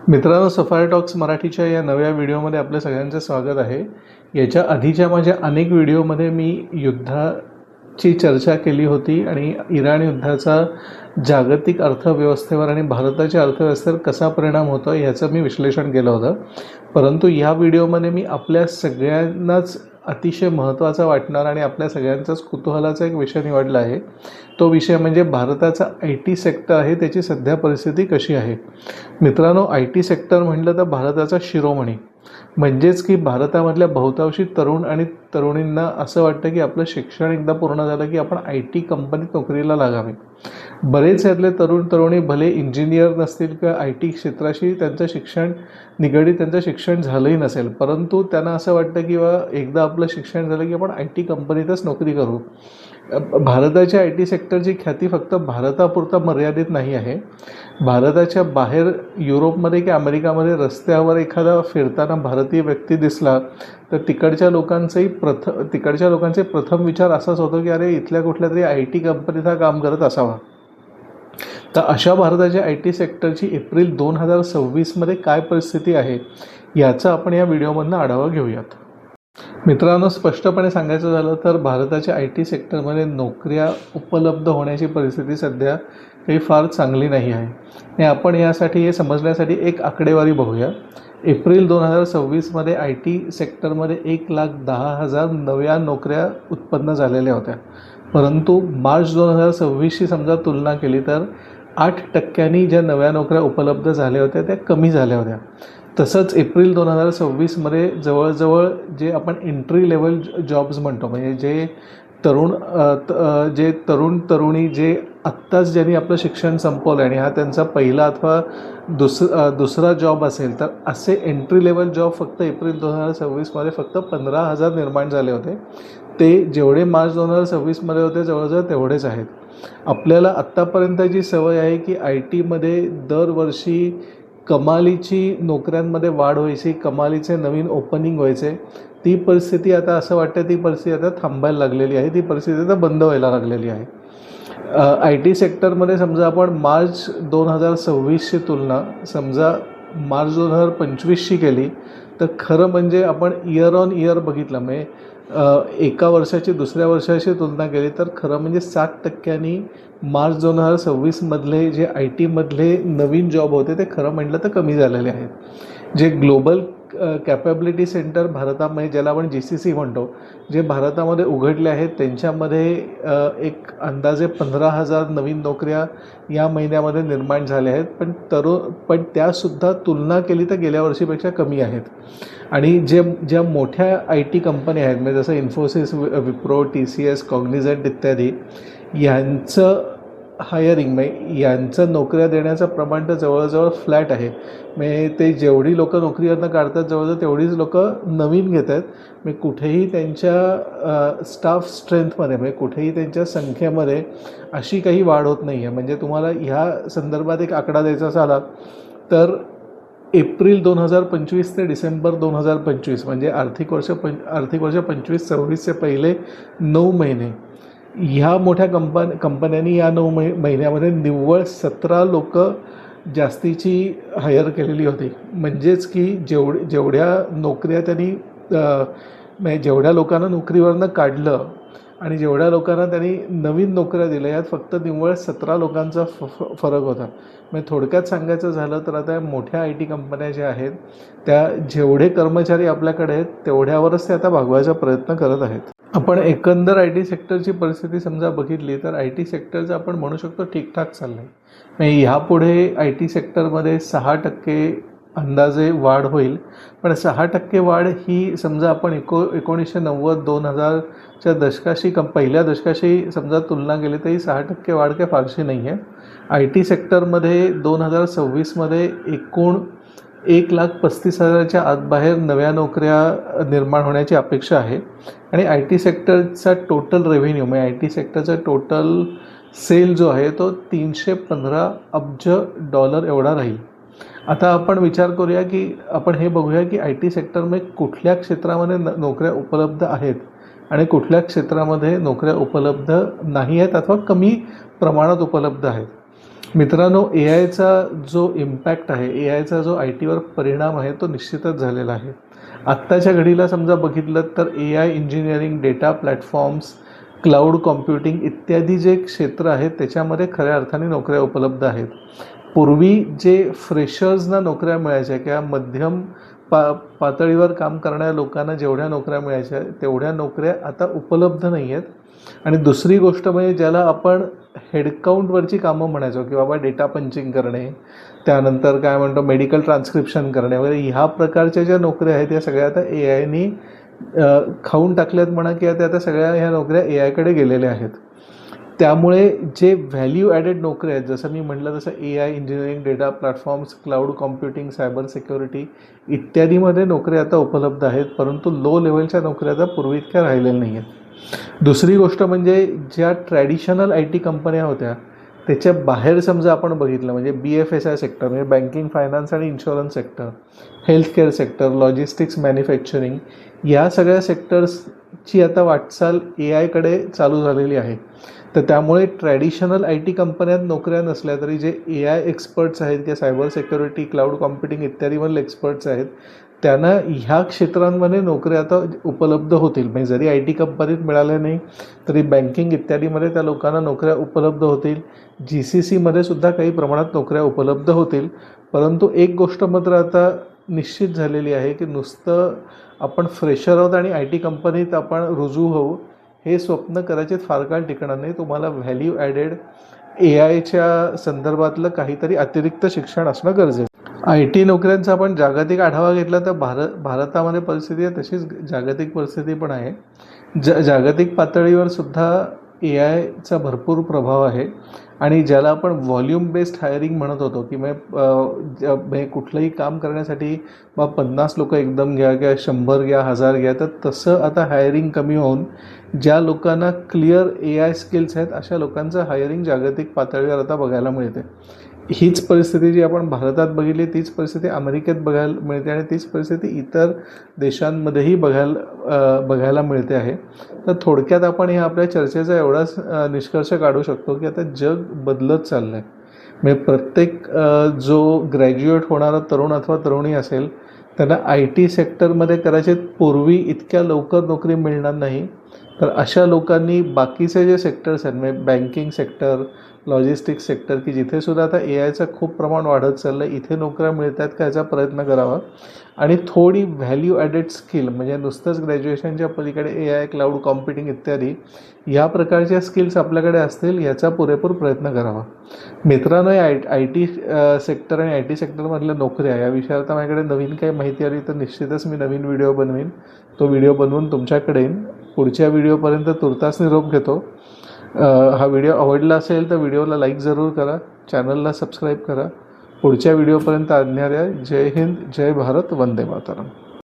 मित्रांनो, safari talks मराठीच्या या नव्या व्हिडिओमध्ये आपल्या सगळ्यांचं स्वागत आहे. याच्या आधीच्या माझ्या अनेक व्हिडिओमध्ये मी युद्धाची चर्चा केली होती आणि इराण युद्धाचा जागतिक अर्थव्यवस्थेवर आणि भारताच्या अर्थव्यवस्थेवर कसा परिणाम होतो याचं मी विश्लेषण केलं होतं. परंतु या व्हिडिओमध्ये मी आपल्या सगळ्यांनाच अतिशय महत्त्वाचा वाटणार आणि आपल्या सगळ्यांचाच कुतूहलाचा एक विषय निवडला आहे. तो विषय म्हणजे भारताचा IT सेक्टर आहे, त्याची सध्या परिस्थिती कशी आहे. मित्रांनो, IT सेक्टर म्हटलं तर भारताचा शिरोमणी, म्हणजेच की भारतामधल्या बहुतांशी तरुण आणि तरुणींना असं वाटतं की आपलं शिक्षण एकदा पूर्ण झालं की आपण IT कंपनीत नोकरीला लागावे. बरेच यातले तरुण तरुणी भले इंजिनियर नसतील किंवा IT क्षेत्राशी त्यांचं शिक्षण झालंही नसेल, परंतु त्यांना असं वाटतं की एकदा आपलं शिक्षण झालं की आपण IT कंपनीतच नोकरी करू. भारताच्या IT सेक्टरची ख्याती फक्त भारतापुरता मर्यादित नाही आहे. भारताच्या बाहेर युरोपमध्ये की अमेरिकामध्ये रस्त्यावर एखादा फिरताना भारतीय व्यक्ती दिसला तर तिकडच्या लोकांचे प्रथम विचार असाच होतो की अरे, इथल्या कुठल्या तरी IT कंपनीत हा काम करत असावा. तर अशा भारताच्या IT सेक्टरची एप्रिल 2026मध्ये काय परिस्थिती आहे याचा आपण या व्हिडिओमधून आढावा घेऊयात. मित्रांनो, स्पष्टपणे सांगायचं झालं तर भारताच्या IT सेक्टरमध्ये नोकऱ्या उपलब्ध होण्याची परिस्थिती सध्या काही फार चांगली नाही आहे. आणि आपण हे समजण्यासाठी एक आकडेवारी बघूया. एप्रिल 2026मध्ये IT सेक्टरमध्ये 1,10,000 नव्या नोकऱ्या उत्पन्न झालेल्या होत्या. परंतु मार्च 2026ची समजा तुलना केली तर 8% ज्या नव्या नोकऱ्या उपलब्ध झाल्या होत्या त्या कमी झाल्या होत्या. तसंच एप्रिल 2026मध्ये जवळजवळ जे आपण एंट्री लेवल जॉब्स म्हणतो, म्हणजे जे तरुण तरुणी जे आत्ताच ज्यांनी आपलं शिक्षण संपवलं आणि हा त्यांचा पहिला अथवा दुसरा जॉब असेल, तर असे एंट्री लेवल जॉब फक्त एप्रिल 2026मध्ये फक्त 15,000 निर्माण झाले होते. ते जेवढे मार्च 2026मध्ये होते जवळजवळ तेवढेच आहेत. आपल्याला आत्तापर्यंत जी सवय आहे की ITमध्ये दरवर्षी कमालीची नोकऱ्यांमध्ये वाढ व्हायची, कमालीचे नवीन ओपनिंग व्हायचे, ती परिस्थिती आता थांबायला लागलेली आहे. ती परिस्थिती आता बंद व्हायला लागलेली आहे. IT सेक्टरमध्ये समजा आपण मार्च 2026ची तुलना समजा मार्च 2025शी केली तर खरं म्हणजे आपण इयर ऑन इयर बघितलं, म्हणजे एका वर्षाची दुसऱ्या वर्षाशी तुलना केली तर खरं म्हणजे 7% मार्च 2026मधले जे ITमधले नवीन जॉब होते ते खरं म्हटलं तर कमी झालेले आहेत. जे ग्लोबल कॅपॅबिलिटी सेंटर भारतामध्ये, ज्याला आपण GCC म्हणतो, जे भारतामध्ये उघडले आहेत त्यांच्यामध्ये एक अंदाजे 15,000 नवीन नोकऱ्या या महिन्यामध्ये निर्माण झाल्या आहेत. पण त्यासुद्धा तुलना केली तर गेल्या वर्षीपेक्षा कमी आहेत. आणि ज्या मोठ्या IT कंपन्या आहेत, म्हणजे जसं इन्फोसिस, विप्रो, TCS, कॉग्निझंट इत्यादी, यांचं हायरिंग, म्हणजे यांचं नोकऱ्या देण्याचं प्रमाण तर जवळजवळ फ्लॅट आहे. म्हणजे ते जेवढी लोकं नोकरीवरनं काढतात जवळजवळ तेवढीच लोकं नवीन घेत आहेत. म्हणजे कुठेही त्यांच्या स्टाफ स्ट्रेंथमध्ये, म्हणजे कुठेही त्यांच्या संख्येमध्ये अशी काही वाढ होत नाही आहे. म्हणजे तुम्हाला ह्या संदर्भात एक आकडा द्यायचा झाला तर एप्रिल 2025 ते डिसेंबर 2025 म्हणजे आर्थिक वर्ष 25-26चे पहिले 9 महिने ह्या मोठ्या कंपन्यांनी या 9 महिन्यामध्ये निव्वळ 17 लोकं जास्तीची हायर केलेली होती. म्हणजेच की जेवढ्या नोकऱ्या त्यांनी म्हणजे जेवढ्या लोकांना नोकरीवरनं काढलं आणि जेवढ्या लोकांना त्यांनी नवीन नोकऱ्या दिल्या, यात फक्त निव्वळ 17 लोकांचा फरक होता. म्हणजे थोडक्यात सांगायचं झालं तर आता मोठ्या IT कंपन्या ज्या आहेत त्या जेवढे कर्मचारी आपल्याकडे आहेत तेवढ्यावरच ते आता भागवायचा प्रयत्न करत आहेत. आपण एकंदर IT सेक्टरची परिस्थिती समजा बघितली तर IT सेक्टरचं आपण म्हणू शकतो ठीकठाक चाललं आहे. म्हणजे ह्यापुढे IT सेक्टरमध्ये 6% अंदाजे वाढ होईल. पण 6% वाढ ही समजा आपण 1990-2000च्या दशकाशी पहिल्या दशकाशी समजा तुलना केली तरी 6% वाढ काही फारशी नाही आहे. IT सेक्टरमध्ये 2026मध्ये एकूण 1,35,000च्या आतबाहेर नव्या नोकऱ्या निर्माण होण्याची अपेक्षा आहे. आणि IT सेक्टरचा टोटल रेव्हेन्यू, म्हणजे IT सेक्टरचा टोटल सेल जो आहे तो $315 अब्ज एवढा राहील. आता आपण विचार करूया की आपण हे बघूया की IT सेक्टरमध्ये कुठल्या क्षेत्रामध्ये नोकऱ्या उपलब्ध आहेत आणि कुठल्या क्षेत्रामध्ये नोकऱ्या उपलब्ध नाही आहेत अथवा कमी प्रमाणात उपलब्ध आहेत. मित्रांनो, ए आयचा जो इम्पॅक्ट आहे, ए आयचा जो आय टीवर परिणाम आहे तो निश्चितच झालेला आहे. आत्ताच्या घडीला समजा बघितलं तर A I engineering, data platforms, cloud computing इत्यादी जे क्षेत्र आहेत त्याच्यामध्ये खऱ्या अर्थाने नोकऱ्या उपलब्ध आहेत. पूर्वी जे फ्रेशर्सना नोकऱ्या मिळायच्या किंवा मध्यम पातळीवर काम करणाऱ्या लोकांना जेवढ्या नोकऱ्या मिळायच्या तेवढ्या नोकऱ्या आता उपलब्ध नाही आहेत. आणि दुसरी गोष्ट म्हणजे ज्याला आपण हेडकाउंटवरची कामं म्हणायचो की बाबा डेटा पंचिंग करणे, त्यानंतर काय म्हणतो मेडिकल ट्रान्स्क्रिप्शन करणे वगैरे, ह्या प्रकारच्या ज्या नोकऱ्या आहेत या सगळ्या आता ए आयनी खाऊन टाकल्यात म्हणा, किंवा त्या आता सगळ्या ह्या नोकऱ्या ए आयकडे गेलेल्या आहेत. त्यामुळे जे व्हॅल्यू ॲडेड नोकऱ्या आहेत, जसं मी म्हटलं तसं A I engineering, data platforms, cloud computing, cyber security इत्यादीमध्ये नोकऱ्या आता उपलब्ध आहेत, परंतु लो लेवलच्या नोकऱ्या आता पूर्वी इतक्या राहिलेल्या नाही आहेत. दुसरी गोष्ट म्हणजे ज्या ट्रॅडिशनल आय टी कंपन्या होत्या त्याच्या बाहेर समजा आपण बघितलं म्हणजे BFSI सेक्टर म्हणजे बँकिंग, फायनान्स आणि insurance sector, healthcare sector, logistics, manufacturing, या सगळ्या सेक्टर्सची आता वाटचाल ए आयकडे चालू झालेली आहे. तर त्यामुळे ट्रॅडिशनल आय टी कंपन्यात नोकऱ्या नसल्या तरी जे ए आय एक्सपर्ट्स आहेत किंवा सायबर सिक्युरिटी, क्लाउड कॉम्प्युटिंग इत्यादीमधले एक्सपर्ट्स आहेत त्यांना ह्या क्षेत्रांमध्ये नोकऱ्या आता उपलब्ध होतील. म्हणजे जरी आय टी कंपनीत मिळाल्या नाही तरी बँकिंग इत्यादीमध्ये त्या लोकांना नोकऱ्या उपलब्ध होतील. GCCमध्ये सुद्धा काही प्रमाणात नोकऱ्या उपलब्ध होतील. परंतु एक गोष्ट मात्र आता निश्चित झालेली आहे की नुसतं आपण फ्रेशर आहोत आणि आय टी कंपनीत आपण रुजू होऊ हे स्वप्न कदाचित फार काळ टिकणार नाही. तुम्हाला व्हॅल्यू ॲडेड ए आयच्या संदर्भातलं काहीतरी अतिरिक्त शिक्षण असणं गरजेचं. आय टी नोकऱ्यांचा आपण जागतिक आढावा घेतला तर भारतामध्ये परिस्थिती आहे तशीच जागतिक परिस्थिती पण आहे. जागतिक पातळीवर सुद्धा ए आयचा भरपूर प्रभाव आहे आणि ज्याला आपण व्हॉल्यूम बेस्ड हायरिंग म्हणत होतो की म्हणजे कुठलंही काम करण्यासाठी 50 लोक एकदम घ्या किंवा 100 घ्या, 1000 घ्या, तर तसं आता हायरिंग कमी होऊन ज्या लोकांना क्लिअर ए आय स्किल्स आहेत अशा लोकांचं हायरिंग जागतिक पातळीवर आता बघायला मिळते. हीच परिस्थिती जी आपण भारतात बघितली तीच परिस्थिती अमेरिकेत बघायला मिळते आणि तीच परिस्थिती इतर देशांमध्येही बघायला मिळते आहे. तर थोडक्यात आपण ह्या आपल्या चर्चेचा एवढाच निष्कर्ष काढू शकतो की आता जग बदलत चाललं आहे. म्हणजे प्रत्येक जो ग्रॅज्युएट होणारा तरुण अथवा तरुणी असेल त्यांना आय टी सेक्टरमध्ये कदाचित पूर्वी इतक्या लवकर नोकरी मिळणार नाही. तर अशा लोकांनी बाकीचे जे सेक्टर्स आहेत म्हणजे बँकिंग सेक्टर, लॉजिस्टिक्स सेक्टर की जिथे सुद्धा आता ए आयचं खूप प्रमाण वाढत चाललं आहे, इथे नोकऱ्या मिळत आहेत का याचा प्रयत्न करावा आणि थोडी व्हॅल्यू ॲडेड स्किल म्हणजे नुसतंच ग्रॅज्युएशनच्या पलीकडे ए आय, क्लाउड कॉम्प्युटिंग इत्यादी या प्रकारच्या स्किल्स आपल्याकडे असतील याचा पुरेपूर प्रयत्न करावा. मित्रांनो, आय टी सेक्टर आणि आय टी सेक्टरमधल्या नोकऱ्या या विषयावर आता माझ्याकडे नवीन काही माहिती आली तर निश्चितच मी नवीन व्हिडिओ बनवीन. तो व्हिडिओ बनवून तुमच्याकडे येईन. पुढच्या व्हिडिओपर्यंत तुर्तास निरोप घेतो. हा व्हिडिओ आवडला असेल तर व्हिडिओला लाईक जरूर करा, चॅनलला सबस्क्राईब करा. पुढच्या व्हिडिओपर्यंत आज्ञा द्या. जय हिंद, जय भारत, वंदे मातरम.